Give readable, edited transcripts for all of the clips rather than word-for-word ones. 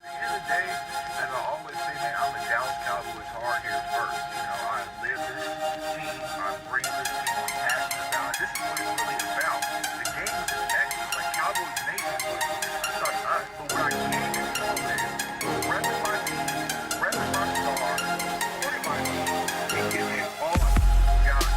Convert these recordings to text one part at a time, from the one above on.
the end of the day, as I always say, man, I'm a Dallas Cowboys hard here first. I live this team, I breathe this team, I'm passionate about it. This is what it's really about. The game is excellent. Like Cowboys Nation was not us, but what I can control is repping my team, repping my star, supporting my team, and giving it all I got.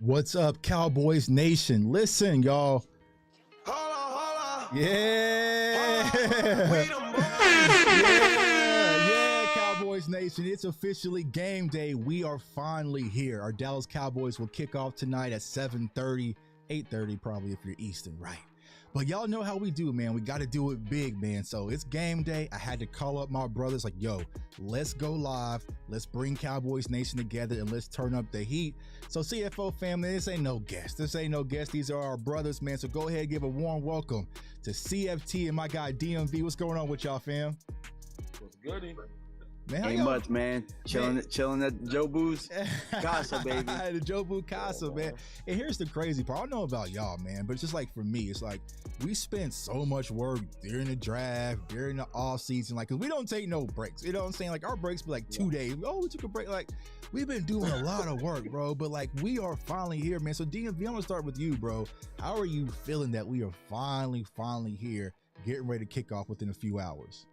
What's up, Cowboys Nation? Listen, y'all. Yeah. Yeah, Cowboys Nation. It's officially game day. We are finally here. Our Dallas Cowboys will kick off tonight at 7:30, 8:30 probably if you're Eastern, right? But y'all know how we do, man. We got to do it big, man. So it's game day. I had to call up my brothers like, yo, let's go live. Let's bring Cowboys Nation together and let's turn up the heat. So CFO family, this ain't no guest. This ain't no guest. These are our brothers, man. So go ahead and give a warm welcome to CFT and my guy DMV. What's going on with y'all, fam? What's goody? Man, ain't much, man. Chilling at Joe Boo's Casa, baby. The Joe Boo Casa, man. And here's the crazy part. I don't know about y'all, man, but it's just like for me, it's like we spent so much work during the draft, during the off season, like, cause we don't take no breaks. You know what I'm saying? Like our breaks be like 2 days. Oh, we took a break. Like we've been doing a lot of work, bro. But like we are finally here, man. So DMV, I'm gonna start with you, bro. How are you feeling that we are finally here, getting ready to kick off within a few hours?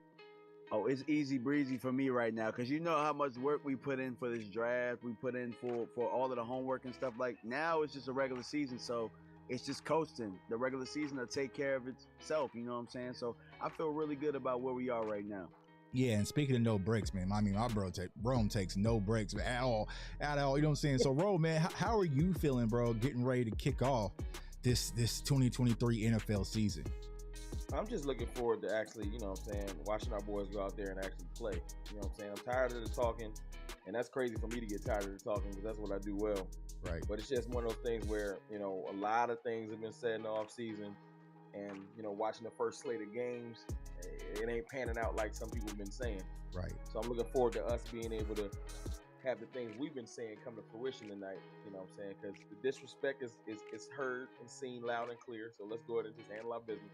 Oh, it's easy breezy for me right now because you know how much work we put in for this draft. We put in for all of the homework and stuff. Like now it's just a regular season, so it's just coasting. The regular season will take care of itself, you know what I'm saying? So I feel really good about where we are right now. Yeah, and speaking of no breaks, man, I mean, my Rome takes no breaks at all, you know what I'm saying? So, Rome, man, how are you feeling, bro, getting ready to kick off this 2023 NFL season? I'm just looking forward to actually, you know what I'm saying, watching our boys go out there and actually play. You know what I'm saying? I'm tired of the talking, and that's crazy for me to get tired of the talking because that's what I do well. Right. But it's just one of those things where, you know, a lot of things have been said in the offseason, and, you know, watching the first slate of games, it ain't panning out like some people have been saying. Right. So I'm looking forward to us being able to have the things we've been saying come to fruition tonight, you know what I'm saying? Because the disrespect is heard and seen loud and clear. So let's go ahead and just handle our business.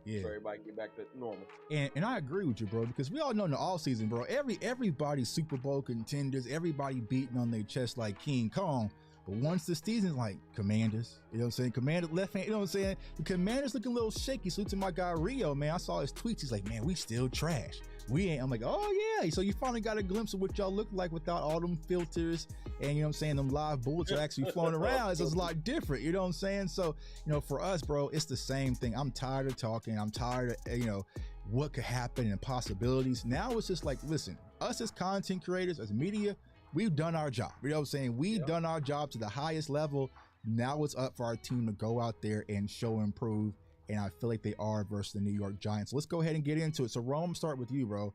Yeah. So everybody get back to normal. And I agree with you, bro, because we all know in the all season, bro, everybody's Super Bowl contenders, everybody beating on their chest like King Kong. But once the season's like Commanders, you know what I'm saying? Commander left hand, you know what I'm saying? The Commanders looking a little shaky. Salute to my guy Rio, man. I saw his tweets. He's like, man, we still trash. we ain't. I'm like, oh yeah. So you finally got a glimpse of what y'all look like without all them filters and, you know what I'm saying, them live bullets are actually flowing around. It's just a lot different, you know what I'm saying? So, you know, for us, bro, it's the same thing. I'm tired of talking. I'm tired of, you know, what could happen and possibilities. Now it's just like, listen, us as content creators, as media, we've done our job. You know what I'm saying? We've done our job to the highest level. Now it's up for our team to go out there and show and prove. And I feel like they are versus the New York Giants. So let's go ahead and get into it. So Rome, start with you, bro.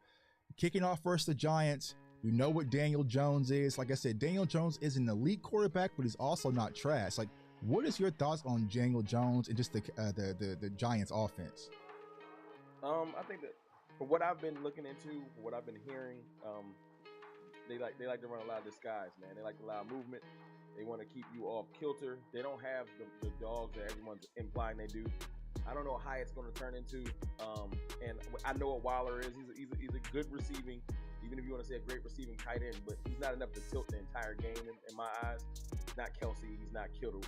Kicking off versus the Giants. We know what Daniel Jones is. Like I said, Daniel Jones is an elite quarterback, but he's also not trash. Like, what is your thoughts on Daniel Jones and just the Giants offense? I think that for what I've been looking into, for what I've been hearing, they like to run a lot of disguise, man. They like a lot of movement. They want to keep you off kilter. They don't have the dogs that everyone's implying they do. I don't know how it's going to turn into. And I know what Waller is. He's a good receiving, even if you want to say a great receiving tight end, but he's not enough to tilt the entire game in my eyes. He's not Kelsey. He's not Kittle,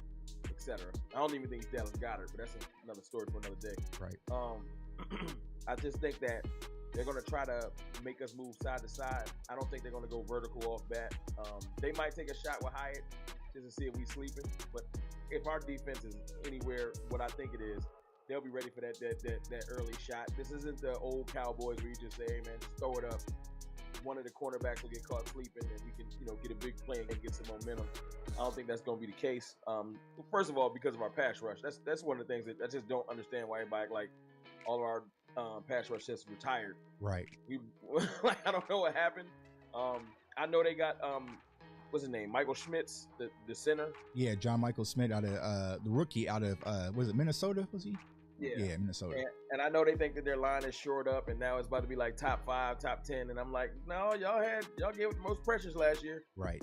etc. I don't even think he's Dallas Goedert, but that's another story for another day. Right. I just think that they're going to try to make us move side to side. I don't think they're going to go vertical off bat. They might take a shot with Hyatt just to see if we sleeping. But if our defense is anywhere what I think it is, they'll be ready for that early shot. This isn't the old Cowboys where you just say, hey, man, just throw it up. One of the cornerbacks will get caught sleeping and we can, get a big play and get some momentum. I don't think that's going to be the case. First of all, because of our pass rush. That's one of the things that I just don't understand why everybody, like, all of our pass rush just retired. Right. I don't know what happened. I know they got what's his name, Michael Schmitz, the center. Yeah, John Michael Schmidt out of the rookie out of was it Minnesota? Was he? Yeah, Minnesota. And I know they think that their line is shored up, and now it's about to be like top 5, top 10. And I'm like, no, y'all gave it the most pressures last year. Right.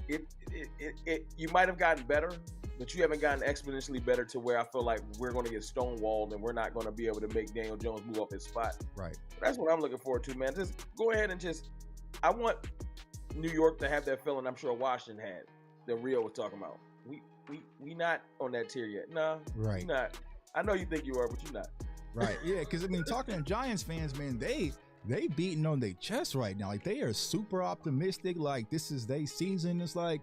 You might have gotten better, but you haven't gotten exponentially better to where I feel like we're going to get stonewalled and we're not going to be able to make Daniel Jones move off his spot. Right. That's what I'm looking forward to, man. Just go ahead and I want New York to have that feeling I'm sure Washington had, that Rio was talking about. We not on that tier yet. Nah, right. We not. I know you think you are, but you're not. Right. Yeah, because I mean, talking to Giants fans, man, they beating on their chest right now. Like, they are super optimistic. Like, this is their season. It's like,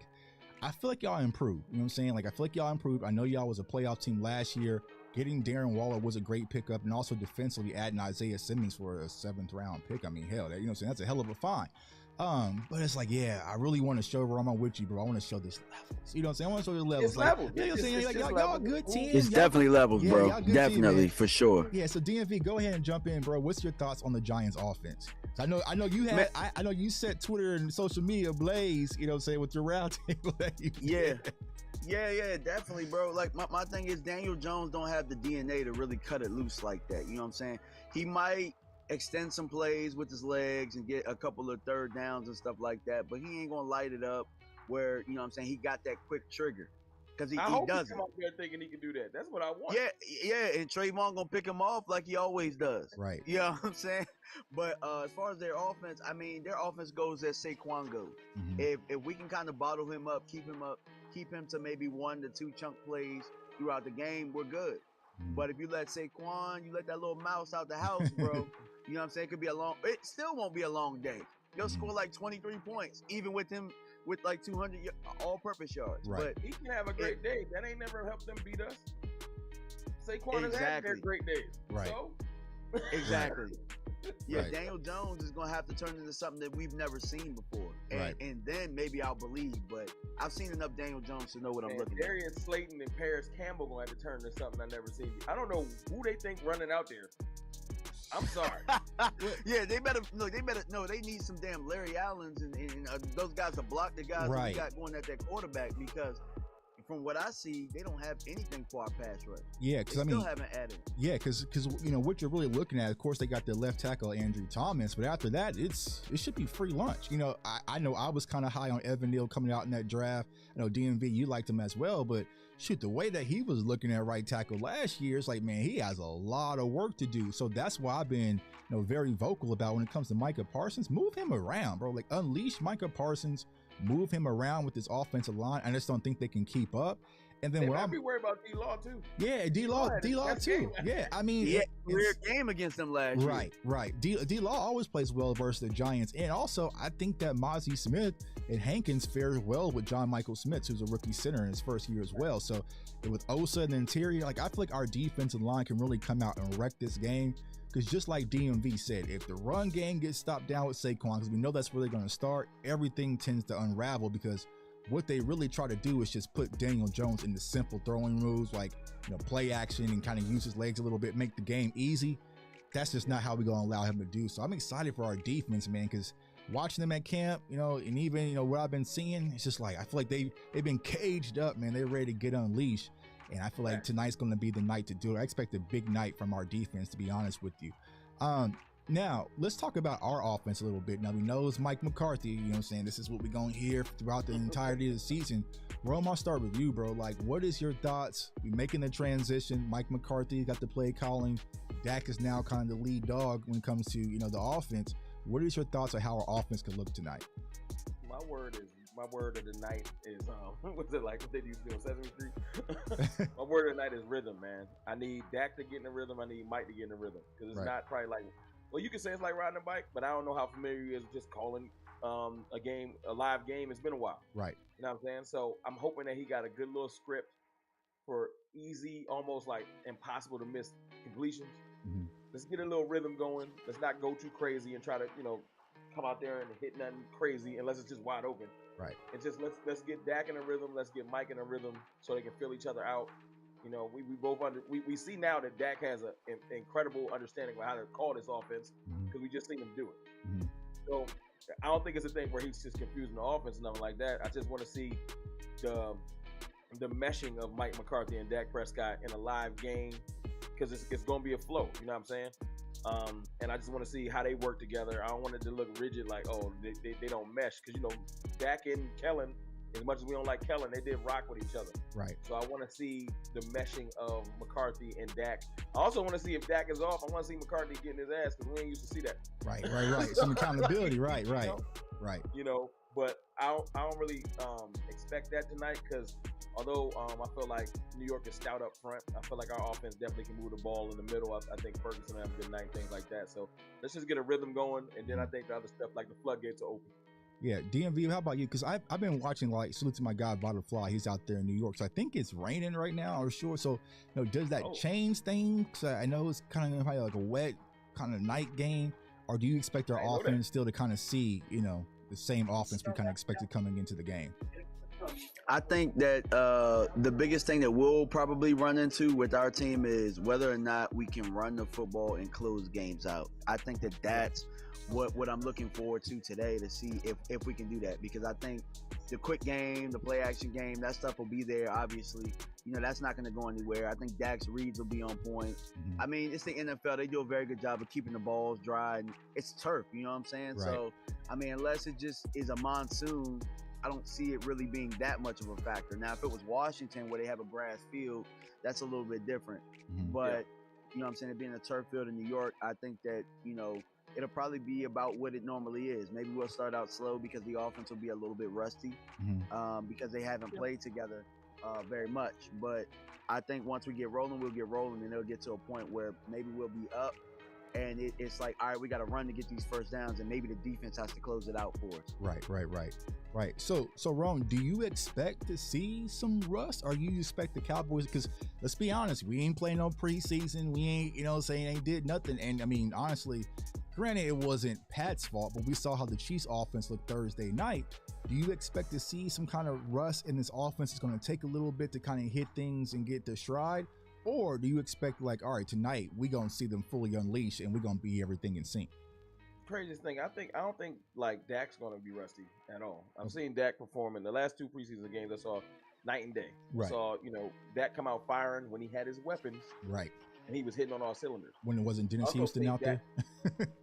I feel like y'all improved. You know what I'm saying? Like, I feel like y'all improved. I know y'all was a playoff team last year. Getting Darren Waller was a great pickup, and also defensively adding Isaiah Simmons for a 7th round pick. I mean, hell, you know what I'm saying? That's a hell of a find. But it's like, yeah, I really want to show Roma with you, bro. I want to show this levels. You know what I'm saying? I want to show the levels. It's levels. Yeah, you know what I'm saying? Like, y'all good team. It's definitely levels, bro. Definitely, for sure. Yeah, so DMV, go ahead and jump in, bro. What's your thoughts on the Giants offense? I know you had, I know you set Twitter and social media ablaze, you know what I'm saying, with your round table that you did. Yeah, definitely, bro. Like, my thing is Daniel Jones don't have the DNA to really cut it loose like that. You know what I'm saying? He might extend some plays with his legs and get a couple of third downs and stuff like that, but he ain't gonna light it up where, you know what I'm saying, he got that quick trigger, because he doesn't. He come out there thinking he can do that. That's what I want. Yeah, and Trayvon gonna pick him off like he always does. Right. You know what I'm saying? But as far as their offense, I mean, their offense goes as Saquon goes. Mm-hmm. If we can kind of bottle him up, keep him to maybe 1 to 2 chunk plays throughout the game, we're good. Mm-hmm. But if you let Saquon, you let that little mouse out the house, bro, you know what I'm saying? It still won't be a long day. You'll score like 23 points, even with him with like 200 all-purpose yards. Right. But he can have a great day. That ain't never helped them beat us. Saquon has had their great days. Right. So? Exactly. Yeah, right. Daniel Jones is going to have to turn into something that we've never seen before. And then maybe I'll believe, but I've seen enough Daniel Jones to know what I'm looking at. Darius Slayton and Paris Campbell going to have to turn into something I've never seen. I don't know who they think running out there. I'm sorry. Yeah, they need some damn Larry Allens and those guys to block the guys that we got going at that quarterback, because from what I see, they don't have anything for our pass rush. Yeah, because I mean, still haven't added. Yeah, because what you're really looking at, of course, they got their left tackle Andrew Thomas, but after that, it should be free lunch. I know I was kind of high on Evan Neal coming out in that draft. I know DMV, you liked him as well, but shoot, the way that he was looking at right tackle last year, it's like, man, he has a lot of work to do. So that's why I've been very vocal about when it comes to Micah Parsons. Move him around, bro. Like, unleash Micah Parsons. Move him around with this offensive line. I just don't think they can keep up. And then They what might I'm be worried about D-Law too. yeah, D-Law had his D-Law best too. game. Yeah, I mean, He had a it's- weird game against them last year. Right. D-Law always plays well versus the Giants. And also, I think that Mozzie Smith and Hankins fares well with John Michael Smith, who's a rookie center in his first year as well. So with Osa in the interior, like I feel like our defensive line can really come out and wreck this game. Because just like DMV said, if the run game gets stopped down with Saquon, because we know that's where they're going to start, everything tends to unravel because what they really try to do is just put Daniel Jones into simple throwing moves, like play action and kind of use his legs a little bit, make the game easy. That's just not how we're going to allow him to do. So I'm excited for our defense, man, because watching them at camp, and even what I've been seeing, it's just like I feel like they've been caged up, man. They're ready to get unleashed. And I feel like tonight's going to be the night to do it. I expect a big night from our defense, to be honest with you. Now, let's talk about our offense a little bit. Now, we know it's Mike McCarthy. You know what I'm saying? This is what we're going to hear throughout the entirety of the season. Rome, I'll start with you, bro. Like, what is your thoughts? We're making the transition. Mike McCarthy got the play calling. Dak is now kind of the lead dog when it comes to, the offense. What is your thoughts on how our offense could look tonight? My word of the night is what's it like what they used to do on Sesame Street? My word of the night is rhythm, man. I need Dak to get in the rhythm. I need Mike to get in the rhythm because it's not probably like, well, you can say it's like riding a bike, but I don't know how familiar he is with just calling a live game. It's been a while, right? You know what I'm saying? So I'm hoping that he got a good little script for easy, almost like impossible to miss completions. Mm-hmm. Let's get a little rhythm going. Let's not go too crazy and try to come out there and hit nothing crazy unless it's just wide open. Right. It's just let's get Dak in a rhythm. Let's get Mike in a rhythm so they can fill each other out. We both we see now that Dak has an incredible understanding of how to call this offense because we just seen him do it. Mm-hmm. So I don't think it's a thing where he's just confusing the offense and nothing like that. I just want to see the meshing of Mike McCarthy and Dak Prescott in a live game because it's going to be a flow. You know what I'm saying? And I just want to see how they work together. I don't want it to look rigid, like, they don't mesh. Because, Dak and Kellen, as much as we don't like Kellen, they did rock with each other. Right. So I want to see the meshing of McCarthy and Dak. I also want to see if Dak is off. I want to see McCarthy getting his ass because we ain't used to see that. Right. Some accountability. Right. Right. But I don't really expect that tonight because although I feel like New York is stout up front, I feel like our offense definitely can move the ball in the middle. I think Ferguson will have a good night, things like that. So let's just get a rhythm going, and then I think the other stuff like the floodgates are open. Yeah, DMV, how about you? Because I've been watching, like, salute to my guy, Butterfly. He's out there in New York. So I think it's raining right now, or sure. So, does that change things? I know it's kind of like a wet kind of night game. Or do you expect our offense still to kind of see, the same offense we kind of expected coming into the game? I think that the biggest thing that we'll probably run into with our team is whether or not we can run the football and close games out. I think that that's what I'm looking forward to today to see if we can do that, because I think the quick game, the play action game, that stuff will be there. Obviously, that's not going to go anywhere. I think Dak's reads will be on point. Mm-hmm. I mean, it's the NFL. They do a very good job of keeping the balls dry, and it's turf. You know what I'm saying? Right. So, I mean, unless it just is a monsoon, I don't see it really being that much of a factor. Now, if it was Washington where they have a grass field, that's a little bit different. Mm-hmm. But, you know what I'm saying, it being a turf field in New York, I think that, it'll probably be about what it normally is. Maybe we'll start out slow because the offense will be a little bit rusty because they haven't played together very much. But I think once we get rolling, we'll get rolling, and it'll get to a point where maybe we'll be up. And it's like, all right, we got to run to get these first downs, and maybe the defense has to close it out for us. Right. So Ron, do you expect to see some rust, or you expect the Cowboys? Because let's be honest, we ain't playing no preseason. We ain't, saying ain't did nothing. And I mean, honestly, granted, it wasn't Pat's fault, but we saw how the Chiefs offense looked Thursday night. Do you expect to see some kind of rust in this offense? It's going to take a little bit to kind of hit things and get to stride? Or do you expect, like, all right, tonight we gonna see them fully unleashed and we're gonna be everything in sync? Craziest thing, I don't think like Dak's gonna be rusty at all. I've seen Dak perform in the last two preseason games. I saw night and day. Right. I saw Dak come out firing when he had his weapons. Right. And he was hitting on all cylinders. When it wasn't Dennis Houston out there.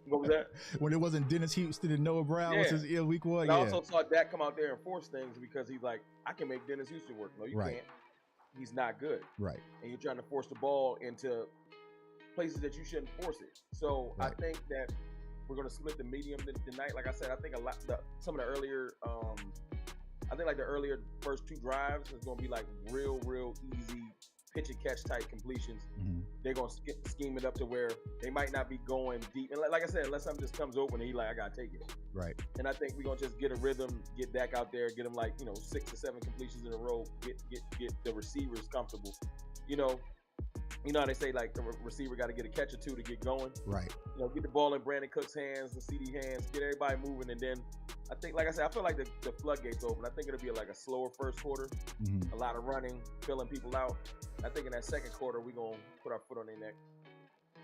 What was that? When it wasn't Dennis Houston and Noah Brown was his week one. I also saw Dak come out there and force things because he's like, I can make Dennis Houston work. No, you can't. He's not good. Right. And you're trying to force the ball into places that you shouldn't force it. So I think that we're going to split the medium tonight. Like I said, I think some of the earlier I think like the earlier first 2 drives is going to be like real easy pitch and catch type completions. They're going to scheme it up to where they might not be going deep. And like I said, unless something just comes open and he's like, I got to take it. Right. And I think we're going to just get a rhythm, get Dak out there, get him like, 6 to 7 completions in a row, get the receivers comfortable. You know how they say like the receiver got to get a catch or 2 to get going. Right. Get the ball in Brandon Cook's hands, the CD hands, get everybody moving, and then I think, like I said, I feel like the floodgates open. I think it'll be like a slower first quarter, a lot of running, filling people out. I think in that second quarter we're gonna put our foot on their neck.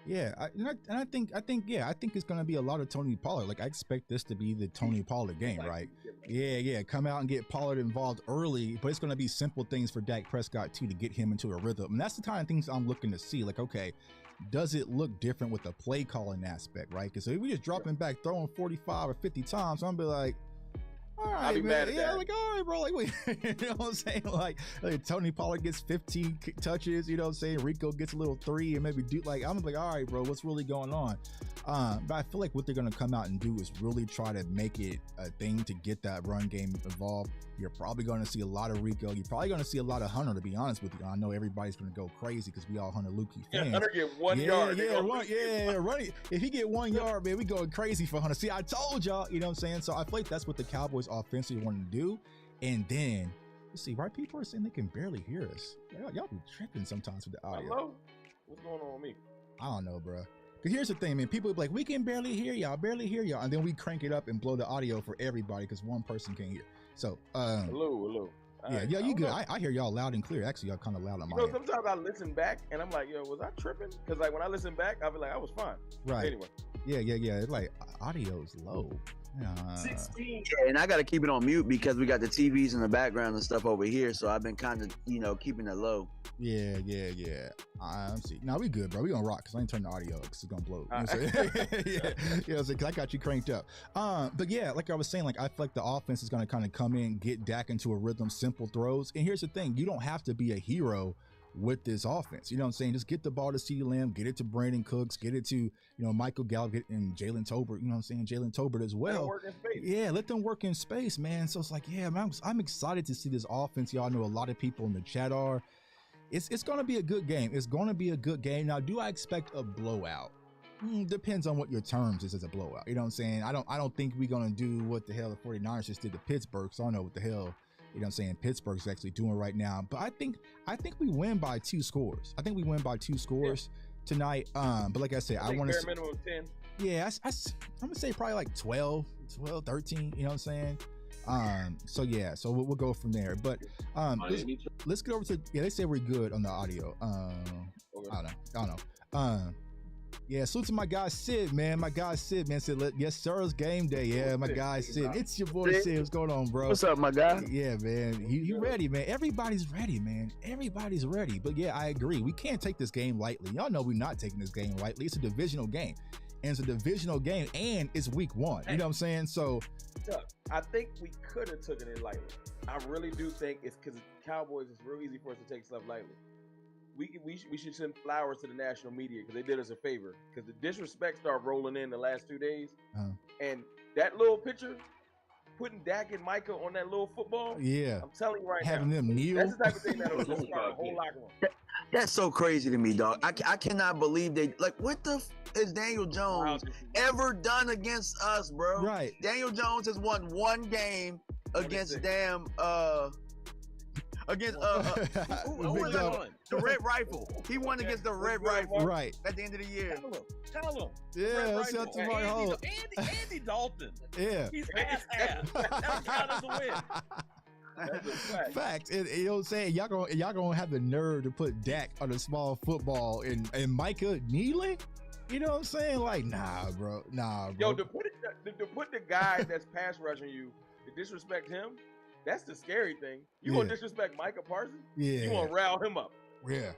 Yeah, I think it's gonna be a lot of Tony Pollard. Like I expect this to be the Tony Pollard game, right? Yeah. Come out and get Pollard involved early, but it's gonna be simple things for Dak Prescott too to get him into a rhythm. And that's the kind of things I'm looking to see. Like, okay, does it look different with the play calling aspect, right? Because if we just dropping back, throwing 45 or 50 times, I'm gonna be like, all right, I'll be man. mad at Yeah, that. like, all right, bro. Like, wait, you know what I'm saying? Like Tony Pollard gets 15 touches, you know what I'm saying? Rico gets a little 3 and maybe do like, I'm like, all right, bro, what's really going on? But I feel like what they're going to come out and do is really try to make it a thing to get that run game involved. You're probably going to see a lot of Rico. You're probably going to see a lot of Hunter, to be honest with you. I know everybody's going to go crazy because we all Hunter Lukey fans. Hunter get 1 yard. Running. If he get 1 yard, man, we going crazy for Hunter. See, I told y'all, you know what I'm saying? So I feel like that's what the Cowboys offensively want to do. And then, let's see, right? People are saying they can barely hear us. Y'all be tripping sometimes with the audio. Hello? What's going on with me? I don't know, bro. Because here's the thing, man. People be like, we can barely hear y'all. And then we crank it up and blow the audio for everybody because one person can't hear. So, Hello. Yeah, you good. I hear y'all loud and clear. Actually, y'all kind of loud on my end. Sometimes I listen back and I'm like, yo, was I tripping? Because like when I listen back, I'll be like, I was fine. Right. Anyway. Yeah. It's like audio is low. 16. Yeah, and I got to keep it on mute because we got the TVs in the background and stuff over here. So I've been kind of, keeping it low. Yeah. I'm see. Now we good, bro. We gonna rock because I ain't turn the audio because it's gonna blow. You know what I'm saying? Yeah, because I got you cranked up. But yeah, like I was saying, like I feel like the offense is gonna kind of come in, get Dak into a rhythm, simple throws. And here's the thing: you don't have to be a hero with this offense. You know what I'm saying? Just get the ball to CeeDee Lamb, get it to Brandon Cooks, get it to, Michael Gallup, and Jalen Tolbert, you know what I'm saying? Jalen Tolbert as well. Yeah, let them work in space, man. So it's like, yeah, man, I'm excited to see this offense. Y'all know a lot of people in the chat are. It's going to be a good game. It's going to be a good game. Now, do I expect a blowout? Depends on what your terms is as a blowout. You know what I'm saying? I don't think we're going to do what the hell the 49ers just did to Pittsburgh. So I don't know what the hell, you know what I'm saying, Pittsburgh's actually doing right now. But I think we win by 2 scores. I think we win by 2 scores tonight. But like I said, I want to say minimum 10. Yeah, I'm going to say probably like 12, 13, you know what I'm saying? So yeah, so we'll go from there. But let's get over to they say we're good on the audio. I don't know. Yeah, salute to my guy Sid, man. My guy Sid, man, said, yes, sir, it's game day. Yeah, my guy Sid. It's your boy Sid. What's going on, bro? What's up, my guy? Yeah, man. You ready, man. Everybody's ready, man. Everybody's ready. But yeah, I agree. We can't take this game lightly. Y'all know we're not taking this game lightly. It's a divisional game. And it's a divisional game, and it's week 1. You know what I'm saying? So I think we could have taken it lightly. I really do think it's because Cowboys, it's real easy for us to take stuff lightly. We should send flowers to the national media because they did us a favor. Because the disrespect started rolling in the last 2 days. And that little picture, putting Dak and Micah on that little football, yeah, I'm telling you right having now, them kneel. that's the type of thing that'll just start a whole locker room. That's so crazy to me, dog. I cannot believe they, like, what the has Daniel Jones ever done against us, bro? Right. Daniel Jones has won 1 game against the Red Rifle. He won against the Red Rifle right at the end of the year. Tell him. Yeah, let's out to my home. Andy Dalton. Yeah. He's ass. That count as a win. That's a fact. Facts. And, you know what I'm saying? Y'all gonna have the nerve to put Dak on a small football and Micah kneeling? You know what I'm saying? Like, nah, bro. Yo, to put the guy that's pass rushing you, to disrespect him, that's the scary thing. You gonna disrespect Micah Parsons? Yeah. You gonna rile him up? Yeah.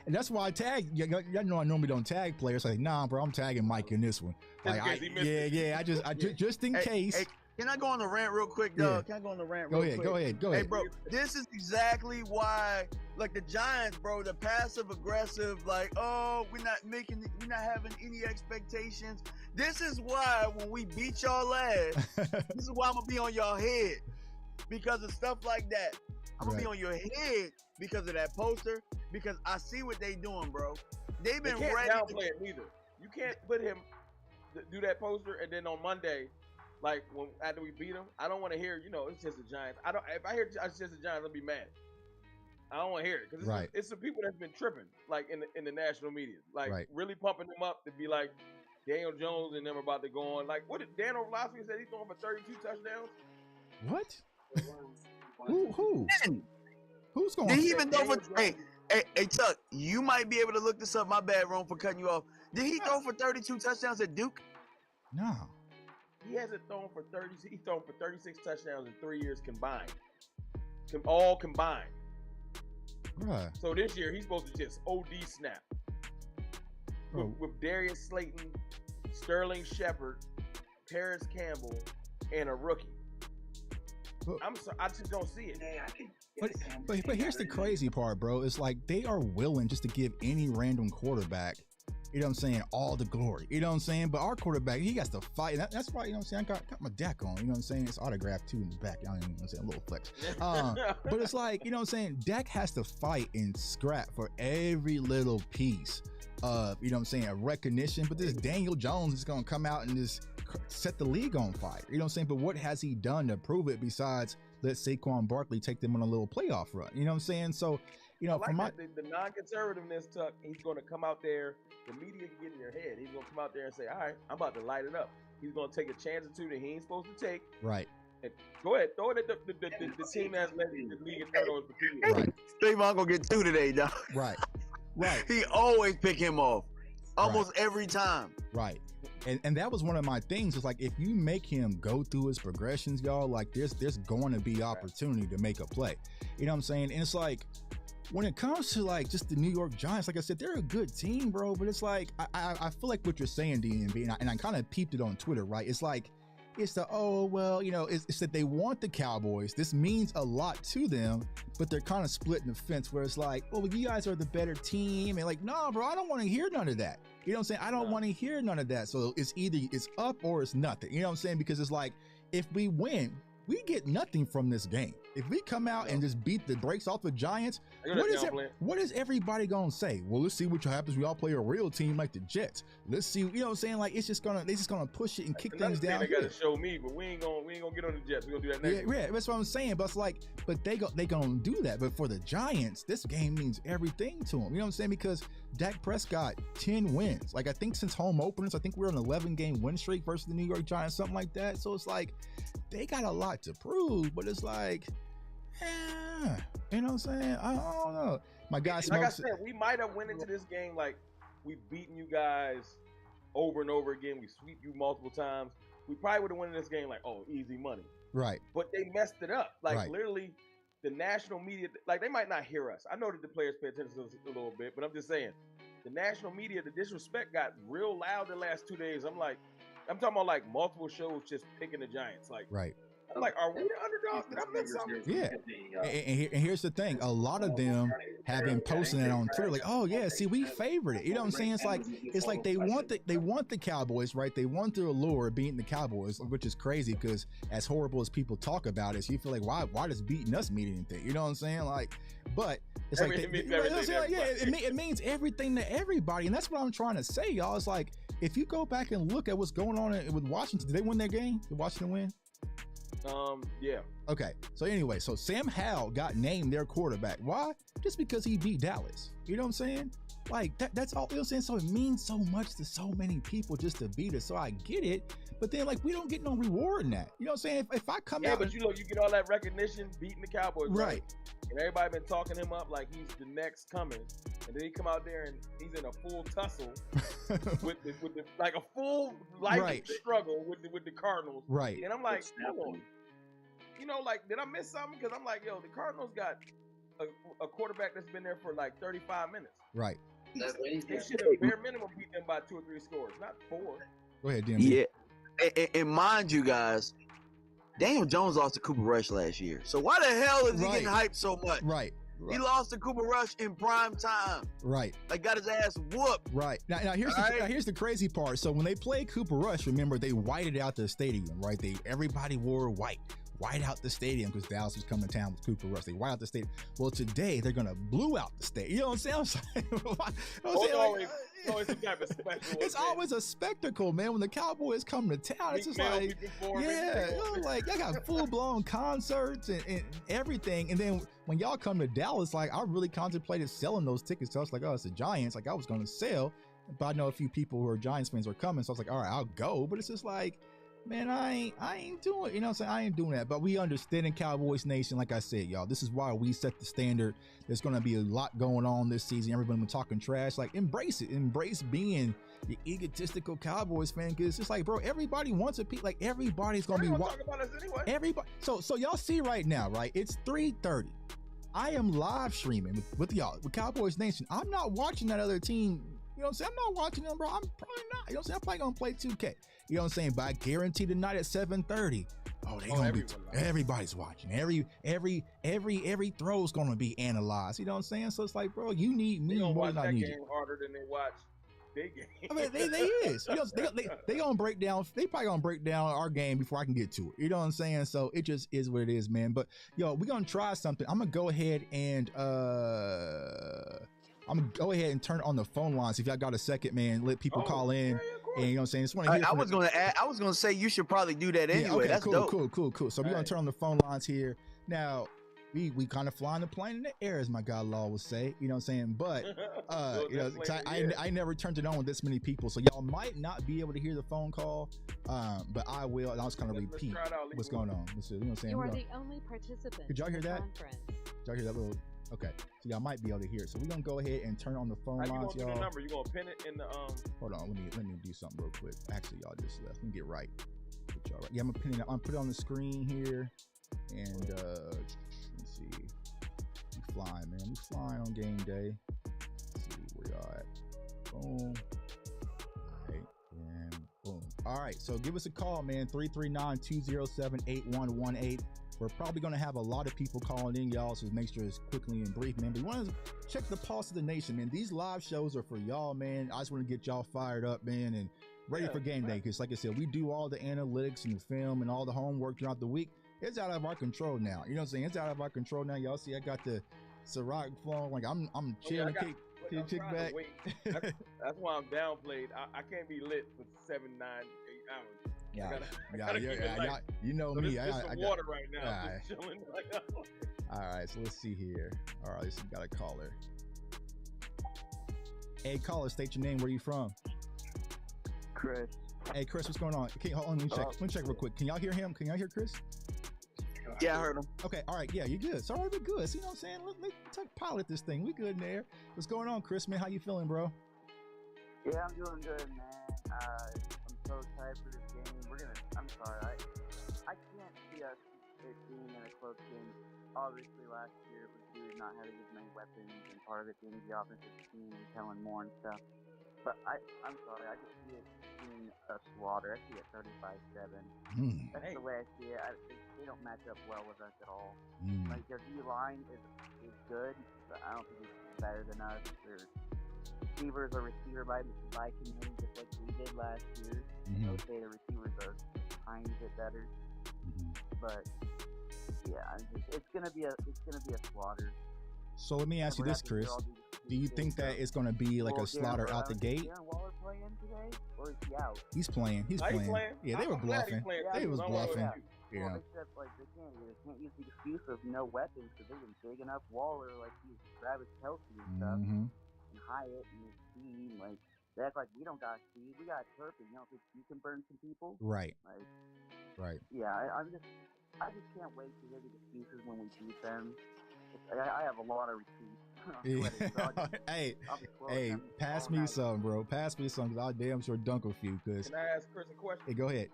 And that's why I tag. Y'all know I normally don't tag players. Like, nah, bro, I'm tagging Mike in this one. Like, I just in case. Hey, can I go on the rant real quick, dog? Can I go on the rant real quick? Go ahead. Hey, bro, this is exactly why, like, the Giants, bro, the passive aggressive, like, oh, we're not having any expectations. This is why when we beat y'all ass, this is why I'm gonna be on y'all head. because of stuff like that. I'm gonna be Right. on your head because of that poster. Because I see what they doing, bro. They've They been can't ready. downplay it neither. You can't put him do that poster and then on Monday, like when after we beat them, I don't want to hear it's just the Giants. I don't. If I hear it's just the Giants, I'll be mad. I don't want to hear it because Right. it's some people that's been tripping like in the national media, like Right. really pumping them up to be like Daniel Jones and them about to go on. Like what did Dan Orlovsky said he's throwing for 32 touchdowns? What? Who? Who's going? Did he even throw for? Hey, Chuck, you might be able to look this up. My bad, Rome, for cutting you off. Did he throw for 32 touchdowns at Duke? No. He hasn't thrown for 30. He's thrown for 36 touchdowns in 3 years combined. All combined. Bruh. So this year he's supposed to just OD snap with Darius Slayton, Sterling Shepard, Paris Campbell, and a rookie. But- I'm sorry, I just don't see it. But here's the crazy part, bro. It's like they are willing just to give any random quarterback, you know what I'm saying, all the glory. You know what I'm saying? But our quarterback, he has to fight. That's why, you know what I'm saying, I got my deck on. You know what I'm saying? It's autographed too in the back. I don't even know what I'm saying, a little flex. But it's like, you know what I'm saying, Dak has to fight and scrap for every little piece of, you know what I'm saying, a recognition. But this Daniel Jones is going to come out and just set the league on fire. You know what I'm saying? But what has he done to prove it besides let Saquon Barkley take them on a little playoff run? You know what I'm saying? So, you know, I like from my the non-conservativeness, Tuck, he's going to come out there. The media can get in your head. He's going to come out there and say, all right, I'm about to light it up. He's going to take a chance or two that he ain't supposed to take. right. And go ahead, throw it at the team that's led the league in turnovers for 2 years. Right. Steve-On gonna get 2 today, dog. Right. Right. He always pick him off, almost every time. Right. And that was one of my things. It's like, if you make him go through his progressions, y'all, like there's going to be opportunity to make a play. You know what I'm saying? And it's like, when it comes to like just the New York Giants, like I said, they're a good team, bro. But it's like, I feel like what you're saying, DMV, and I kind of peeped it on Twitter, right? It's like, it's the, oh, well, you know, it's that they want the Cowboys. This means a lot to them, but they're kind of splitting the fence where it's like, oh, well, you guys are the better team. And like, no, bro, I don't want to hear none of that. You know what I'm saying? I don't want to hear none of that. So it's either it's up or it's nothing. You know what I'm saying? Because it's like, if we win, we get nothing from this game. If we come out and just beat the brakes off the Giants, what is everybody gonna say? Well, let's see what happens. We all play a real team like the Jets. Let's see, you know what I'm saying? Like, they're just gonna push it and kick things down. They gotta show me, but we ain't gonna get on the Jets. We gonna do that next. Yeah, that's what I'm saying. But it's like, but they gonna do that. But for the Giants, this game means everything to them. You know what I'm saying? Because Dak Prescott 10 wins. Like, I think since home openers, I think we're on an 11-game win streak versus the New York Giants, something like that. So it's like, they got a lot to prove, but it's like, you know what I'm saying? I don't know. My guy Smokes. Like I said, we might have went into this game like we've beaten you guys over and over again. We sweep you multiple times. We probably would have won this game like, oh, easy money. Right. But they messed it up. Like, right. Literally, the national media, like, they might not hear us. I know that the players pay attention to us a little bit, but I'm just saying, the national media, the disrespect got real loud the last 2 days. I'm talking about like multiple shows just picking the Giants. Like, right. I'm like, are we the underdogs? Did I miss something? Yeah. And here's the thing. A lot of them have been posting it on Twitter, like, oh yeah, see, we favored it. You know what I'm saying? It's like they want the Cowboys, right? They want their allure of beating the Cowboys, which is crazy because as horrible as people talk about it, you feel like, why does beating us mean anything? You know what I'm saying? Like, but it's like, it means everything to everybody. And that's what I'm trying to say, y'all. It's like, if you go back and look at what's going on with Washington, did they win their game? Did Washington win? Yeah. Okay. So anyway, so Sam Howell got named their quarterback. Why? Just because he beat Dallas. You know what I'm saying? Like, that's all. You know what I'm saying? So it means so much to so many people just to beat us. So I get it. But then, like, we don't get no reward in that. You know what I'm saying? If I come out. Yeah, but you get all that recognition beating the Cowboys. Right. And everybody been talking him up like he's the next coming. And then he come out there and he's in a full tussle with the like a full life struggle with the Cardinals. Right. And I'm like, come on. You know, like, did I miss something? Because I'm like, yo, the Cardinals got a quarterback that's been there for like 35 minutes. Right. They should have bare minimum beat them by 2 or 3 scores, not 4. Go ahead, DMV. Yeah. And mind you guys, Daniel Jones lost to Cooper Rush last year. So why the hell is he getting hyped so much? Right. He lost to Cooper Rush in prime time. Right. Like, got his ass whooped. Right. Now here's the crazy part. So when they played Cooper Rush, remember, they whited out the stadium, right? Everybody wore white white out the stadium because Dallas was coming to town with Cooper Rush. They white out the stadium. Well, today they're gonna blue out the stadium. You know what I'm saying? Always some type of special. It's always a spectacle, man. When the Cowboys come to town, it's just like, yeah, like y'all got full blown concerts and everything. And then when y'all come to Dallas, like I really contemplated selling those tickets. So I was like, oh, it's the Giants. Like I was gonna sell, but I know a few people who are Giants fans are coming, so I was like, all right, I'll go. But it's just like, man, I ain't doing it. You know what I'm saying? I ain't doing that. But we understand in Cowboys Nation, like I said, y'all, this is why we set the standard. There's going to be a lot going on this season. Everybody been talking trash. Like, embrace it. Embrace being the egotistical Cowboys fan. Because it's just like, bro, everybody wants a piece. Like, everybody's going to be talking about us anyway. Everybody. So y'all see right now, right? It's 3:30. I am live streaming with y'all, with Cowboys Nation. I'm not watching that other team. You know what I'm saying? I'm not watching them, bro. I'm probably not. You know what I'm saying? I'm probably going to play 2K. You know what I'm saying? But I guarantee tonight at 7:30, everybody's watching. Every throw is gonna be analyzed. You know what I'm saying? So it's like, bro, you need me more than I need you. Game harder than they watch their game. I mean, they is. You know, they gonna break down. They probably gonna break down our game before I can get to it. You know what I'm saying? So it just is what it is, man. But yo, we're gonna try something. I'm gonna go ahead and turn on the phone lines. If y'all got a second, man, let people call in. And you know what I'm saying? Just want to hear I was gonna say you should probably do that anyway. Yeah, okay, that's cool, dope. Cool. So we're gonna turn on the phone lines here. Now, we kind of flying the plane in the air, as my guy Law would say. You know what I'm saying? But you know, I never turned it on with this many people, so y'all might not be able to hear the phone call. But I will, and I'll just kind of repeat what's going on. You know what I'm saying? You are the only participant. Did y'all hear that? Conference. Did y'all hear that little? Okay, so y'all might be able to hear it. So we're gonna go ahead and turn on the phone lines, y'all. The number? You gonna pin it in the Hold on, let me do something real quick. Actually, y'all just left. Let me get right. Put y'all right. Yeah, I'm gonna pin it. I'm put it on the screen here, and let's see. We flying, man. We flying on game day. Let's see where y'all at. Boom. All right, and boom. All right, so give us a call, man. 339-207-8118. We're probably going to have a lot of people calling in, y'all, so make sure it's quickly and brief, man. But we want to check the pulse of the nation, man. These live shows are for y'all, man. I just want to get y'all fired up, man, and ready for game day. Because, like I said, we do all the analytics and the film and all the homework throughout the week. It's out of our control now. You know what I'm saying? It's out of our control now. Y'all see, I got the Ciroc flowing. Like, I'm chilling, kick back. That's why I'm downplayed. I can't be lit for 7, 9, 8 hours. Yeah, you know me. I got water right now. All right, so let's see here. All right, so we got a caller. Hey, caller, state your name. Where you from? Chris. Hey, Chris, what's going on? Hold on, let me check real quick. Can y'all hear him? Can y'all hear Chris? Yeah, I heard him. Okay, all right, yeah, you're good. So, all right, we're good. See what I'm saying? Let's pilot this thing. We good in there. What's going on, Chris, man? How you feeling, bro? Yeah, I'm doing good, man. I'm so excited for this game. I'm sorry, I can't see it being in a close game. Obviously, last year was due to not having as many weapons, and part of it being the offensive team and Kellen Moore and stuff. But I'm sorry, I just see it being a slaughter. I see it 35-7. That's the way I see it. They don't match up well with us at all. Like, their D-line is good, but I don't think it's better than us. Their receivers are receiver by committee, just like we did last year. I would say the receivers are a tiny bit better, but yeah, it's gonna be a slaughter. So let me ask you this, Chris: do you think that it's gonna be like a slaughter out the gate? Darren Waller playing today, or is he out? He's playing. Yeah, they were bluffing. They was bluffing. Yeah. Well, except like they can't use the excuse of no weapons because they've been bigging up Waller like he's Travis Kelce and stuff, and Hyatt and his team. Like they act like we don't got speed. We got Turpin. You know, if you can burn some people. Right. Like, right. Yeah, I just can't wait to hear the excuses when we beat them. I have a lot of receipts. Hey, pass me some, bro. Pass me some, because I'll damn sure dunk a few. Cause can I ask Chris a question? Hey, go ahead.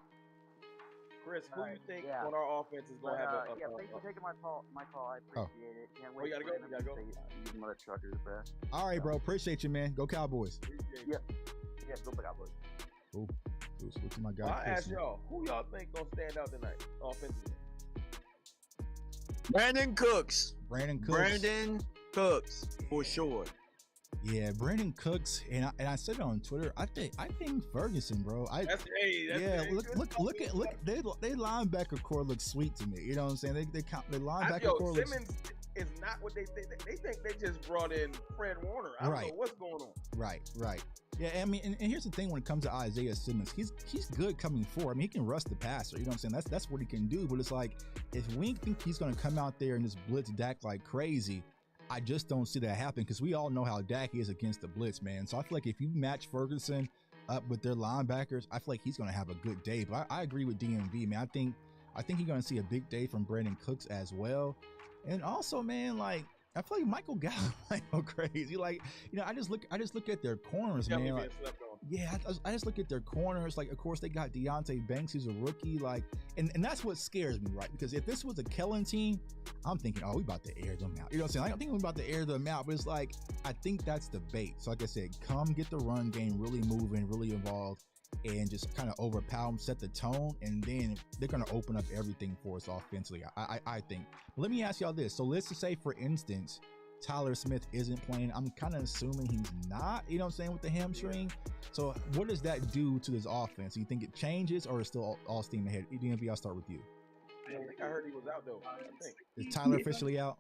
Chris, who do you think on our offense is going to have a... thanks for taking my call. I appreciate it. Can't wait you gotta go. These mother truckers, bro. All right, bro. Appreciate you, man. Go Cowboys. Yeah, go Cowboys. Cool. Look to my guy. Well, I ask y'all, who y'all think going to stand out tonight offensively? Brandon Cooks, for sure. Yeah, Brandon Cooks, and I said it on Twitter. I think Ferguson, bro. That's Look at they linebacker core looks sweet to me. You know what I'm saying? They linebacker core looks. Simmons is not what they think. They think they just brought in Fred Warner. I don't know what's going on. Right. Yeah, I mean, and here's the thing when it comes to Isaiah Simmons, he's good coming forward. I mean, he can rush the passer. You know what I'm saying? That's what he can do. But it's like if we think he's going to come out there and just blitz Dak like crazy, I just don't see that happen because we all know how Dak is against the blitz, man. So I feel like if you match Ferguson up with their linebackers, I feel like he's going to have a good day. But I agree with DMV, man. I think you're going to see a big day from Brandon Cooks as well. And also, man, like I feel like Michael Gallup might go crazy. Like, you know, I just look at their corners, man. Like, yeah, I just look at their corners. Like, of course, they got Deonte Banks, who's a rookie. Like, and that's what scares me, right? Because if this was a Kellen team, I'm thinking, oh, we about to air them out. You know what I'm saying? I don't think we're about to air them out, but it's like, I think that's the bait. So, like I said, come get the run game really moving, really involved, and just kind of overpower them, set the tone, and then they're going to open up everything for us offensively, I think. But let me ask y'all this. So let's just say, for instance, Tyler Smith isn't playing. I'm kind of assuming he's not, you know what I'm saying, with the hamstring. So what does that do to this offense? Do you think it changes or is still all steam ahead? DMV, I'll start with you. I heard he was out, though. I think. Is Tyler officially out?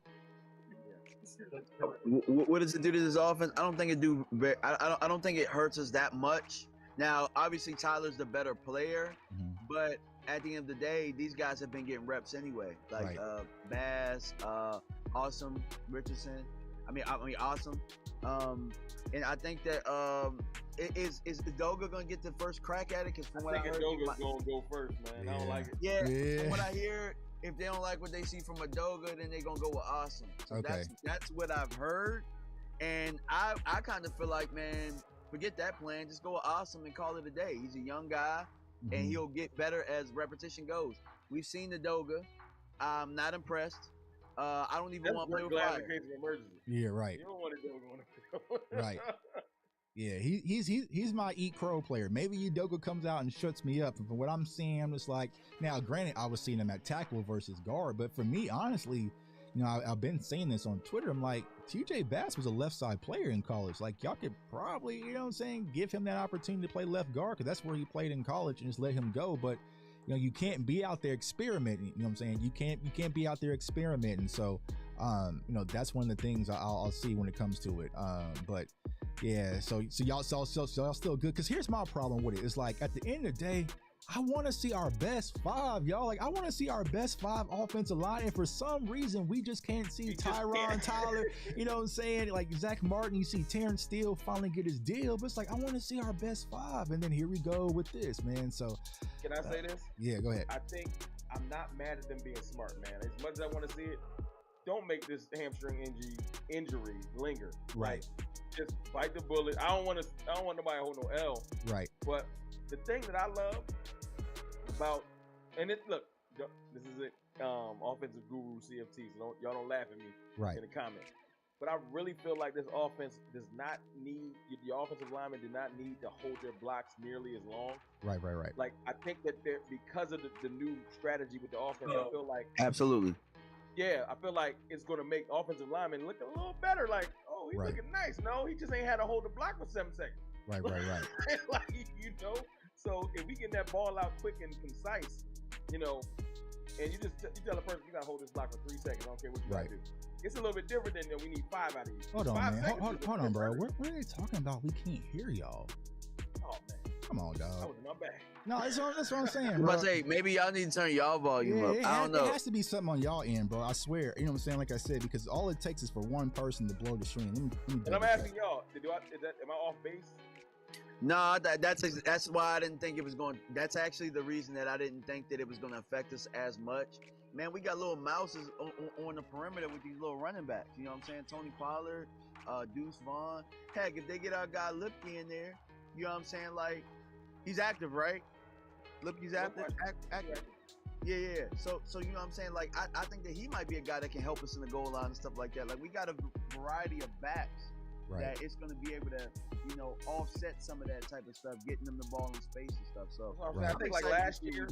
What does it do to this offense? I don't think it do. I don't think it hurts us that much. Now, obviously, Tyler's the better player, but at the end of the day, these guys have been getting reps anyway. Like Bass, Awesome, Richardson. I mean, Awesome. And I think that is Udoga gonna get the first crack at it? Because from what I heard, Udoga's gonna go first, man. Yeah. I don't like it. Yeah. From what I hear, if they don't like what they see from Udoga, then they're gonna go with Awesome. So Okay. that's what I've heard, and I kind of feel like, man, forget that plan. Just go with Awesome and call it a day. He's a young guy, and he'll get better as repetition goes. We've seen Udoga. I'm not impressed. I don't even want to play with fire. Yeah, right. You don't want to do it. Right. Yeah, he's my eat crow player. Maybe Udoka comes out and shuts me up. And from what I'm seeing, I'm just like, now granted, I was seeing him at tackle versus guard, but for me, honestly, you know, I've been saying this on Twitter. I'm like, TJ Bass was a left side player in college. Like, y'all could probably, you know what I'm saying, give him that opportunity to play left guard because that's where he played in college and just let him go. But you know, you can't be out there experimenting. You know what I'm saying? You can't be out there experimenting. So, you know, that's one of the things I'll see when it comes to it. But yeah, so y'all still good. Because here's my problem with it. It's like at the end of the day, I want to see our best five, y'all. Like, I want to see our best five offensive line. And for some reason, we just can't see Tyron Tyler. You know what I'm saying? Like Zach Martin, you see Terrence Steele finally get his deal. But it's like, I want to see our best five. And then here we go with this, man. So, can I say this? Yeah, go ahead. I think I'm not mad at them being smart, man. As much as I want to see it, don't make this hamstring injury linger. Right. Just bite the bullet. I don't want nobody to hold no L. Right. But the thing that I love about, and it, look, this is it, offensive guru CFT, so y'all don't laugh at me in the comments. But I really feel like this offense does not need, your offensive linemen do not need to hold their blocks nearly as long. Right. Like, I think that because of the new strategy with the offense, I feel like. Absolutely. Yeah, I feel like it's going to make offensive linemen look a little better. Like, oh, he's looking nice. No, he just ain't had to hold the block for 7 seconds. Right. Like, you know, so if we get that ball out quick and concise, you know, and you tell a person you got to hold this block for 3 seconds. I don't care what you got to do. It's a little bit different than we need 5 out of you. Hold on, man. Hold on, bro. What are they talking about? We can't hear y'all. Oh, man. Come on, dog. That was in my bag. No, that's what I'm saying, bro. I say, maybe y'all need to turn y'all volume up. I don't know. It has to be something on y'all end, bro. I swear. You know what I'm saying? Like I said, because all it takes is for one person to blow the stream. Let me and I'm asking y'all, am I off base? No, that's why I didn't think it was going. That's actually the reason that I didn't think that it was going to affect us as much. Man, we got little mouses on the perimeter with these little running backs. You know what I'm saying? Tony Pollard, Deuce Vaughn. Heck, if they get our guy Lipke in there, you know what I'm saying? Like, he's active, right? Lipke's active. Yeah. So you know what I'm saying? Like, I think that he might be a guy that can help us in the goal line and stuff like that. Like, we got a variety of backs. Right. That it's going to be able to, you know, offset some of that type of stuff, getting them the ball in space and stuff. So I think like last year,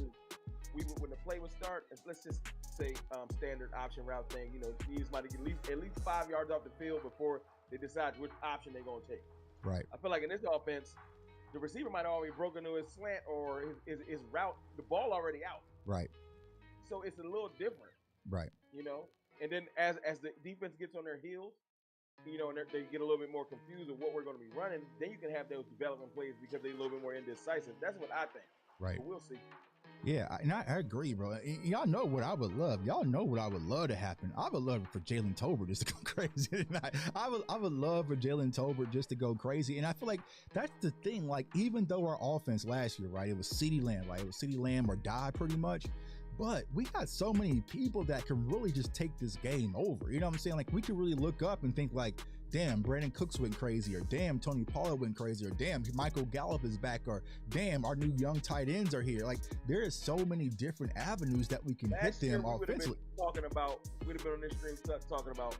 when the play would start, let's just say standard option route thing. You know, you need somebody to get at least 5 yards off the field before they decide which option they're gonna take. Right. I feel like in this offense, the receiver might have already broken into his slant or his route, the ball already out. Right. So it's a little different. Right. You know, and then as the defense gets on their heels, you know, and they get a little bit more confused with what we're going to be running, then you can have those development plays because they're a little bit more indecisive. That's what I think. Right. But we'll see. Yeah, and I agree, bro. Y'all know what I would love. Y'all know what I would love to happen. I would love for Jalen Tolbert just to go crazy tonight. I would love for Jalen Tolbert just to go crazy. And I feel like that's the thing. Like, even though our offense last year, right, it was CeeDee Lamb, right? It was CeeDee Lamb or die pretty much. But we got so many people that can really just take this game over. You know what I'm saying? Like, we could really look up and think like, damn, Brandon Cooks went crazy, or damn, Tony Pollard went crazy, or damn, Michael Gallup is back, or damn, our new young tight ends are here. Like, there is so many different avenues that we can hit them offensively. We'd have been on this stream talking about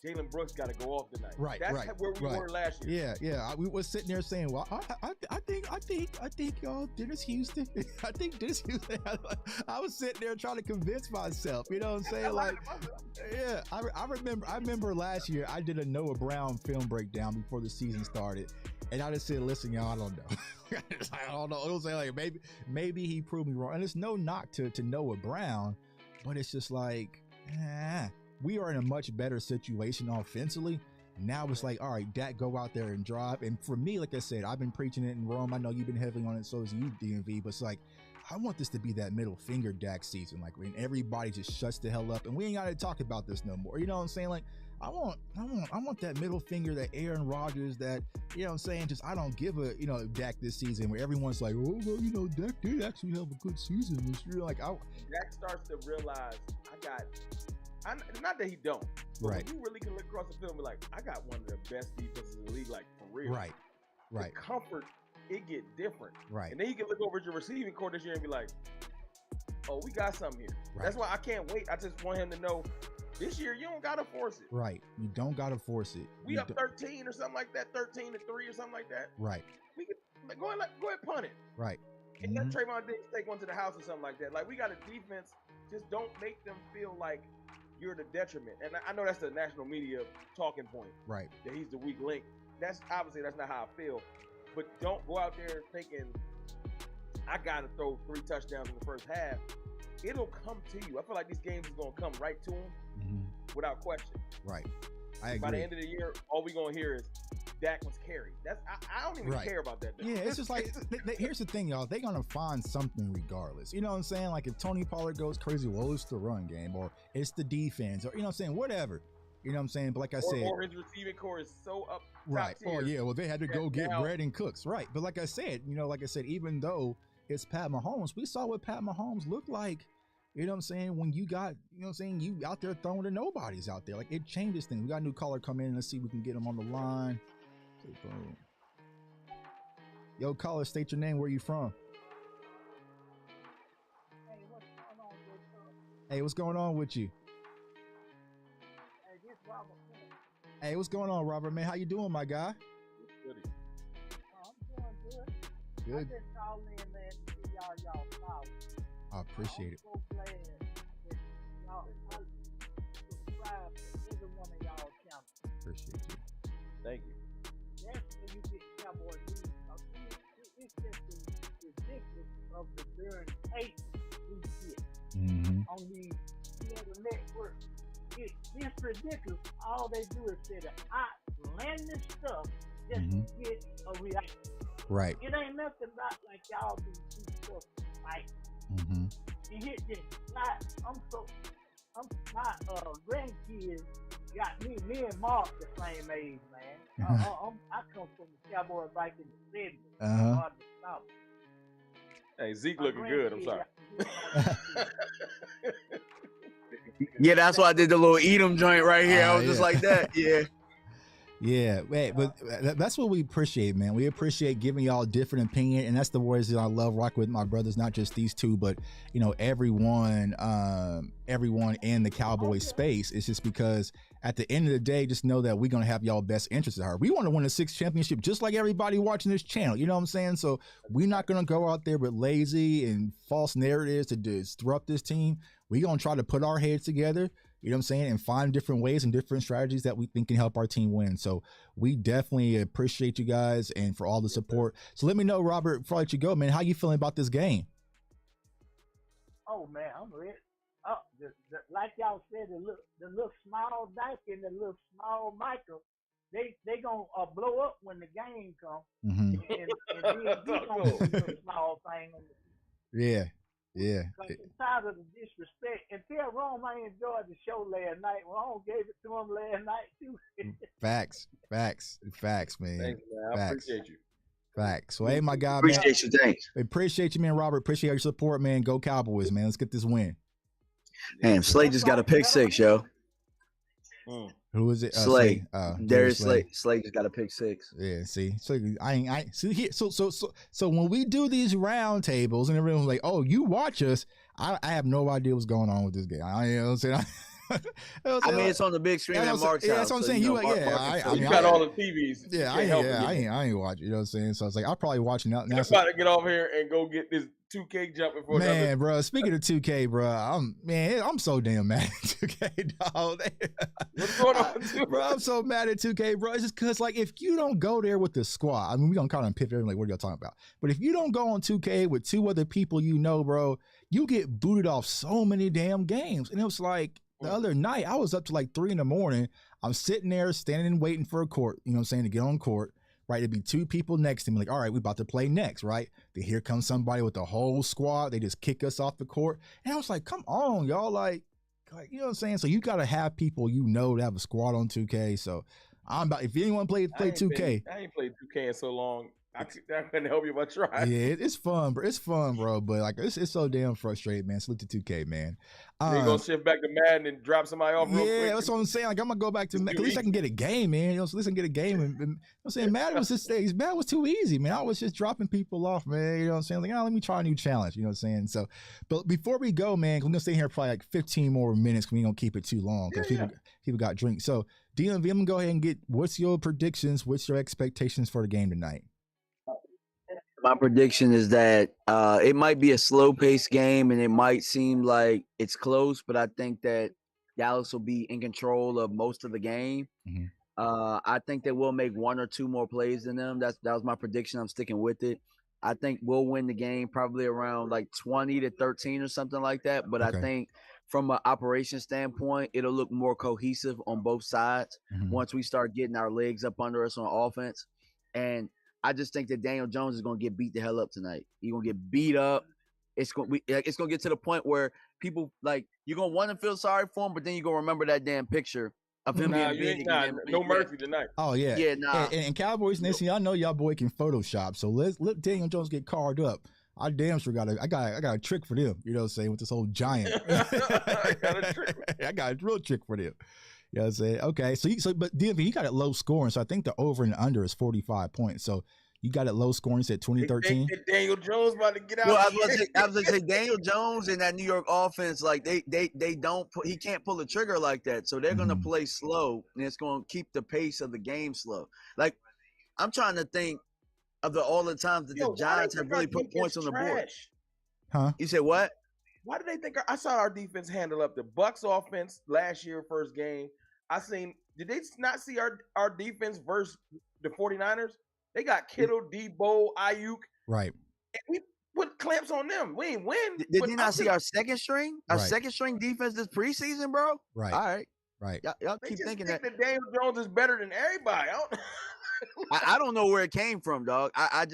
Jalen Brooks got to go off tonight. Right, That's right, where we were last year. Yeah. We was sitting there saying, well, I think y'all, Dennis Houston. I think Dennis Houston. I was sitting there trying to convince myself. You know what I'm saying? Like, yeah. I remember last year I did a Noah Brown film breakdown before the season started, and I just said, listen, y'all, I don't know. I don't know. It was like maybe he proved me wrong, and it's no knock to Noah Brown, but it's just like, we are in a much better situation offensively. Now it's like, all right, Dak, go out there and drive. And for me, like I said, I've been preaching it in Rome. I know you've been heavily on it, so is you, DMV. But it's like, I want this to be that middle finger Dak season, like when everybody just shuts the hell up and we ain't got to talk about this no more. You know what I'm saying? Like, I want that middle finger, that Aaron Rodgers, that, you know what I'm saying? Just, I don't give a, you know, Dak this season where everyone's like, oh, well, you know, Dak did actually have a good season this year. Like, Dak starts to realize, not that he don't, but right. you really can look across the field and be like, I got one of the best defenses in the league, like, for real. Right. The comfort, it get different. Right. And then you can look over at your receiving core this year and be like, oh, we got something here. Right. That's why I can't wait. I just want him to know this year you don't got to force it. Right. You don't got to force it. We up 13 or something like that, 13-3 or something like that. Right. We can go ahead punt it. Right. And let Trayvon Diggs take one to the house or something like that. Like, we got a defense. Just don't make them feel like you're the detriment. And I know that's the national media talking point. Right. That he's the weak link. That's obviously that's not how I feel. But don't go out there thinking I gotta throw 3 touchdowns in the first half. It'll come to you. I feel like these games is gonna come right to him without question. Right. I agree. By the end of the year, all we're gonna hear is Dak was carried. I don't even care about that. Yeah, it's just like here's the thing, y'all. They're gonna find something regardless. You know what I'm saying? Like, if Tony Pollard goes crazy, well, it's the run game, or it's the defense, or, you know what I'm saying, whatever. You know what I'm saying? But like I said, or his receiving core is so up. Right. Tier, Oh yeah. Well, they had to go get Brandon Cooks. Right. But like I said, even though it's Pat Mahomes, we saw what Pat Mahomes looked like. You know what I'm saying? When you got, you know what I'm saying, you out there throwing to nobody's out there. Like, it changes things. We got a new caller coming in. Let's see if we can get him on the line. Boom. Yo, caller, state your name. Where you from? Hey, what's going on with you? Hey, what's going on, Robert, man? How you doing, my guy? I'm doing good. Good. I just called in, man, to give y'all flowers. I appreciate it. I'm so glad that y'all subscribe to every one of y'all channels. Appreciate you. Thank you. That's where you get Cowboy news. It's just ridiculous of the darn hate we get on the network. It's ridiculous. All they do is say the outlandish stuff just to get a reaction. Right. It ain't nothing about like y'all do stuff like. You hit this. My grandkids got me and Mark the same age, man. I come from the Cowboy back in the 70s. Hey, Zeke looking good. I'm sorry. Yeah, that's why I did the little eat 'em joint right here. I was just like that. Yeah. Yeah, but that's what we appreciate, man. We appreciate giving y'all a different opinion, and that's the words that I love rocking with my brothers, not just these two, but everyone in the Cowboy space. It's just because at the end of the day, just know that we're going to have y'all best interests at heart. We want to win a 6th championship just like everybody watching this channel. You know what I'm saying? So we're not going to go out there with lazy and false narratives to disrupt this team. We're going to try to put our heads together, you know what I'm saying, and find different ways and different strategies that we think can help our team win. So we definitely appreciate you guys and for all the support. So let me know, Robert, before I let you go, man, how you feeling about this game? Oh man, I'm ready. Like y'all said, the little small Dyke and the little small Michael, they gonna blow up when the game comes. Mm-hmm. And DMV gonna do the small thing. Yeah. I'm tired of the disrespect. And tell Rome I enjoyed the show last night. Rome gave it to him last night too. Facts, man. Thanks, man. I appreciate you. Facts. So hey, my guy, Appreciate you. Thanks. Appreciate you, man, Robert. Appreciate your support, man. Go Cowboys, man. Let's get this win. Man, Slay just got a pick 6, yo. Who is it? Slay. Darius Slay. Slay just got a pick 6. Yeah. See, so I see here. So when we do these round tables and everyone's like, "Oh, you watch us," I have no idea what's going on with this game. You know what I'm saying? I mean, it's on the big screen at Mark's house. Yeah, that's what I'm saying. You got all the TVs. Yeah, I ain't watching. You know what I'm saying? So I was like, I'll probably watch now. I'm about to get off here and go get this 2K jumping for man, bro. Speaking of 2K, bro, I'm so damn mad at 2K, dog. What's going on, bro? I'm so mad at 2K, bro. It's just because, like, if you don't go there with the squad, I mean, we gonna kind of pivot. Like, what are y'all talking about? But if you don't go on 2K with 2 other people, you know, bro, you get booted off so many damn games, and it was like. The other night, I was up to like 3 a.m. I'm sitting there standing and waiting for a court, you know what I'm saying, to get on court, right? There'd be 2 people next to me, like, all right, we about to play next, right? Then here comes somebody with the whole squad. They just kick us off the court. And I was like, come on, y'all, like you know what I'm saying? So you got to have people you know to have a squad on 2K. So I'm about, if anyone play 2K. I ain't played 2K in so long. I couldn't help you but try. Yeah, it's fun, bro. It's fun, bro. But like, it's so damn frustrating, man. Salute to 2K, man. You gonna shift back to Madden and drop somebody off real quick? Yeah, that's what I'm saying. Like, I'm gonna go back to Madden. At least I can get a game, man. You know, so at least I can get a game. And you know what I'm saying? Madden was just Madden was too easy, man. I was just dropping people off, man. You know what I'm saying? Like, let me try a new challenge. You know what I'm saying? So, but before we go, man, we're gonna stay here probably like 15 more minutes. We ain't gonna keep it too long because people got drinks. So, DMV, I'm gonna go ahead and get what's your predictions? What's your expectations for the game tonight? My prediction is that it might be a slow-paced game, and it might seem like it's close, but I think that Dallas will be in control of most of the game. Mm-hmm. I think that we'll make 1 or 2 more plays than them. That was my prediction. I'm sticking with it. I think we'll win the game probably around like 20-13 or something like that. But okay. I think from an operation standpoint, it'll look more cohesive on both sides once we start getting our legs up under us on offense. And I just think that Daniel Jones is going to get beat the hell up tonight. He's going to get beat up. It's going to get to the point where people, like, you're going to want to feel sorry for him, but then you're going to remember that damn picture of him getting beat. No mercy tonight. Oh, yeah. Yeah, nah. And Cowboys Nation, I know y'all boy can Photoshop, so let Daniel Jones get carved up. I damn sure got a trick for them, you know what I'm saying, with this whole giant. I got a real trick for them. You know what I'm saying? Okay, but DMV, you got it low scoring, so I think the over and under is 45 points. So you got it low scoring, you said 2013. Daniel Jones about to get out. Well, I was gonna say Daniel Jones and that New York offense, like they don't he can't pull the trigger like that. So they're gonna play slow, and it's gonna keep the pace of the game slow. Like, I'm trying to think of all the times that the Giants have really put points on the board. Huh? You said what? Why do they think I saw our defense handle up the Bucks offense last year, first game? Did they not see our defense versus the 49ers? They got Kittle, Debo, Ayuk. Right. And we put clamps on them. We ain't win. Did you not see our second string? Our second string defense this preseason, bro? Right. All right. Right. Y'all keep thinking that Daniel Jones is better than everybody. I don't know where it came from, dog. I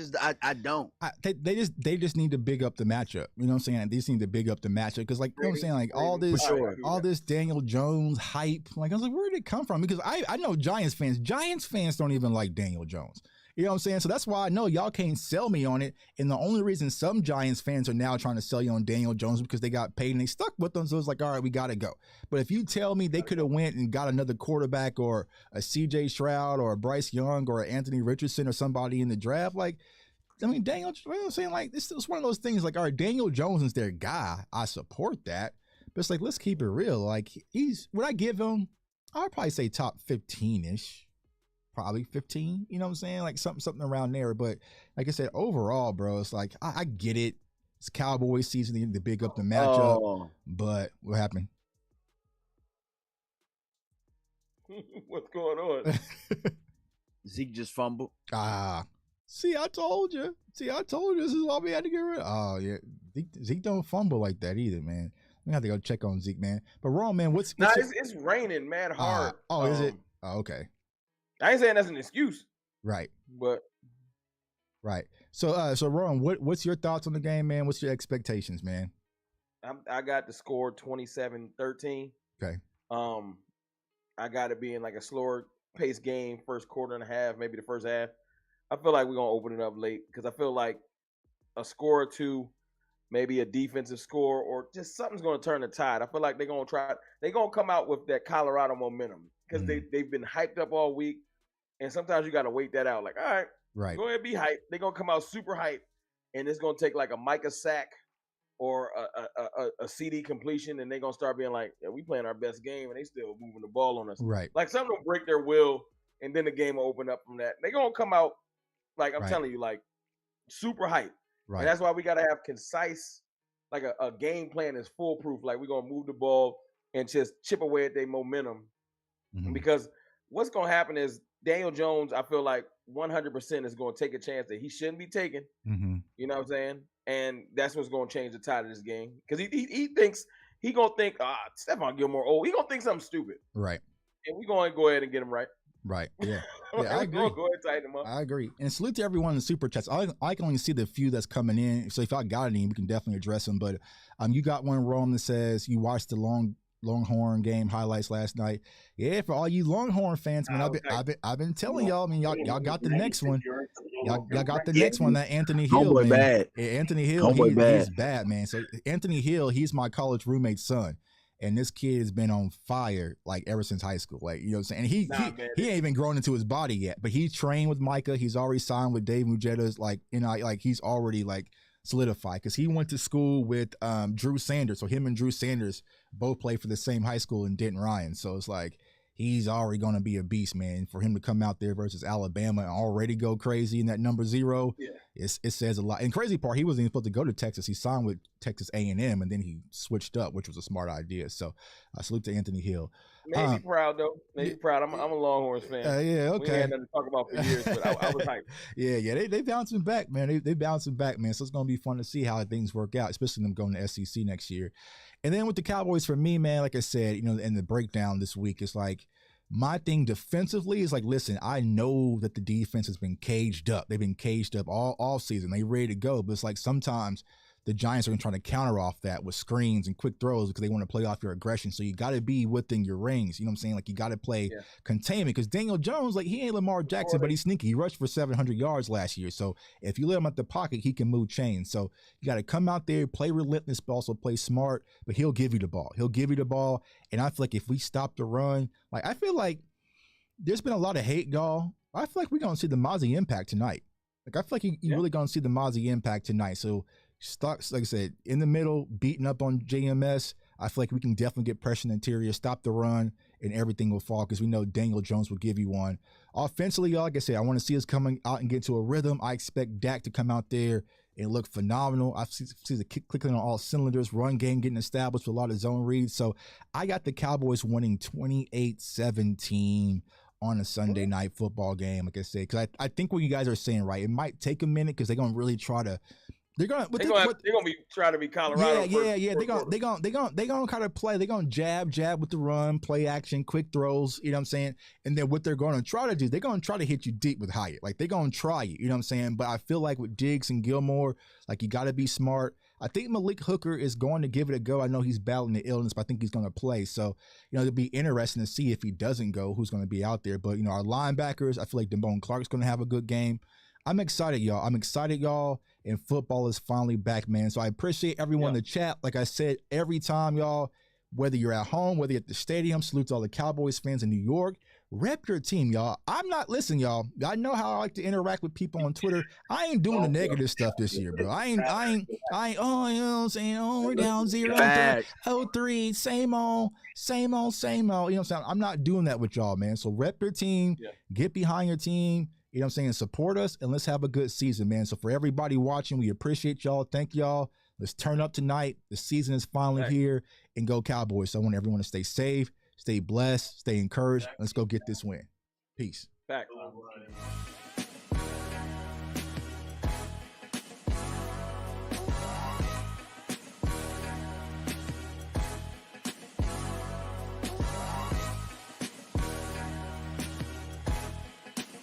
don't. They just need to big up the matchup. You know what I'm saying? They just need to big up the matchup because, like, you know what I'm saying, like all this Daniel Jones hype. Like, I was like, where did it come from? Because I know Giants fans. Giants fans don't even like Daniel Jones. You know what I'm saying? So that's why I know y'all can't sell me on it. And the only reason some Giants fans are now trying to sell you on Daniel Jones because they got paid and they stuck with them. So it's like, all right, we got to go. But if you tell me they could have went and got another quarterback or a CJ Stroud or a Bryce Young or an Anthony Richardson or somebody in the draft, like, I mean, Daniel, you know what I'm saying? Like, this is one of those things like, all right, Daniel Jones is their guy. I support that. But it's like, let's keep it real. Like, would I give him I'd probably say top 15-ish. Probably 15, you know what I'm saying? Like something around there. But like I said, overall, bro, it's like I get it. It's Cowboys season, they need to big up the matchup. Oh. But what happened? What's going on? Zeke just fumbled. See, I told you. This is why we had to get rid of. Oh, yeah. Zeke don't fumble like that either, man. We have to go check on Zeke, man. But Ron, man, what's it's raining mad hard. Is it? Oh, okay. I ain't saying that's an excuse. Right. But right. So Ron, what's your thoughts on the game, man? What's your expectations, man? I got the score 27-13. Okay. I got it being like a slower paced game, first quarter and a half, maybe the first half. I feel like we're gonna open it up late because I feel like a score or two, maybe a defensive score, or just something's gonna turn the tide. I feel like they're gonna come out with that Colorado momentum because they've been hyped up all week, and sometimes you gotta wait that out. Like, all right, go ahead, be hyped. They're gonna come out super hyped, and it's gonna take like a Micah sack or a CD completion, and they're gonna start being like, yeah, we playing our best game, and they still moving the ball on us. Right. Like something will break their will, and then the game will open up from that. They're gonna come out like I'm telling you, like super hype. Right. And that's why we gotta have concise, like a game plan is foolproof. Like we're gonna move the ball and just chip away at their momentum. Mm-hmm. Because what's gonna happen is Daniel Jones, I feel like 100% is gonna take a chance that he shouldn't be taking. Mm-hmm. You know what I'm saying? And that's what's gonna change the tide of this game. Because he thinks he gonna think, Stephon Gilmore old. He gonna think something stupid. Right. And we're gonna go ahead and get him right. Right. Yeah. Yeah, I agree. Go ahead, tighten them up. I agree. And salute to everyone in the super chats. I can only see the few that's coming in. So if I got any, we can definitely address them. But you got one, Rome, that says you watched the Longhorn game highlights last night. Yeah, for all you Longhorn fans, man, I've been telling y'all. I mean, y'all got the next one. Y'all got the next one. That Anthony Hill, man. Bad. Anthony Hill, he's bad, man. So Anthony Hill, he's my college roommate's son. And this kid has been on fire like ever since high school. Like, you know what I'm saying? And he ain't even grown into his body yet, but he trained with Micah. He's already signed with Dave Mujetta's, like, you know, like he's already like solidified because he went to school with Drew Sanders. So him and Drew Sanders both played for the same high school in Denton Ryan. So it's like he's already going to be a beast, man. For him to come out there versus Alabama and already go crazy in that number 0, it says a lot. And crazy part, he wasn't even supposed to go to Texas. He signed with Texas A&M, and then he switched up, which was a smart idea. So I salute to Anthony Hill. Maybe proud, though. Maybe proud. I'm a Longhorns fan. Yeah, okay. We had nothing to talk about for years, but I was hyped. Yeah. They bouncing back, man. They bouncing back, man. So it's going to be fun to see how things work out, especially them going to SEC next year. And then with the Cowboys, for me, man, like I said, you know, in the breakdown this week, it's like, my thing defensively is like, listen, I know that the defense has been caged up. They've been caged up all season. They ready to go. But it's like sometimes the Giants are going to try to counter off that with screens and quick throws because they want to play off your aggression. So you got to be within your rings. You know what I'm saying? Like you got to play containment because Daniel Jones, like he ain't Lamar Jackson, but he's sneaky. He rushed for 700 yards last year. So if you let him at the pocket, he can move chains. So you got to come out there, play relentless, but also play smart. But he'll give you the ball. And I feel like if we stop the run, like I feel like there's been a lot of hate, y'all. I feel like we're going to see the Mozzie impact tonight. Like, I feel like you're really going to see the Mozzie impact tonight. So, stocks, like I said, in the middle, beating up on JMS. I feel like we can definitely get pressure in the interior, stop the run, and everything will fall because we know Daniel Jones will give you one. Offensively, y'all, like I said, I want to see us coming out and get to a rhythm. I expect Dak to come out there and look phenomenal. I see the kick clicking on all cylinders, run game getting established with a lot of zone reads. So, I got the Cowboys winning 28-17. On a Sunday night football game, like I said, because I think what you guys are saying, right? It might take a minute because they're gonna really try to. They're gonna be trying to be Colorado. Yeah. They're gonna kind of play. They're gonna jab with the run, play action, quick throws. You know what I'm saying? And then what they're gonna try to do, they're gonna try to hit you deep with Hyatt. Like they're gonna try you. You know what I'm saying? But I feel like with Diggs and Gilmore, like you got to be smart. I think Malik Hooker is going to give it a go. I know he's battling the illness, but I think he's going to play. So, you know, it'll be interesting to see if he doesn't go, who's going to be out there. But, you know, our linebackers, I feel like Damone Clark's going to have a good game. I'm excited, y'all. And football is finally back, man. So I appreciate everyone in the chat. Like I said, every time, y'all, whether you're at home, whether you're at the stadium, salute to all the Cowboys fans in New York, Rep your team, y'all. Listen, y'all. I know how I like to interact with people on Twitter. I ain't doing the negative stuff this year, bro. I ain't, oh, you know what I'm saying? Oh, we're down 0-3, same old. You know what I'm saying? I'm not doing that with y'all, man. So rep your team, get behind your team, you know what I'm saying? Support us, and let's have a good season, man. So for everybody watching, we appreciate y'all. Thank y'all. Let's turn up tonight. The season is finally here, and go Cowboys. So I want everyone to stay safe, stay blessed, stay encouraged. Let's go get this win. Peace. Back.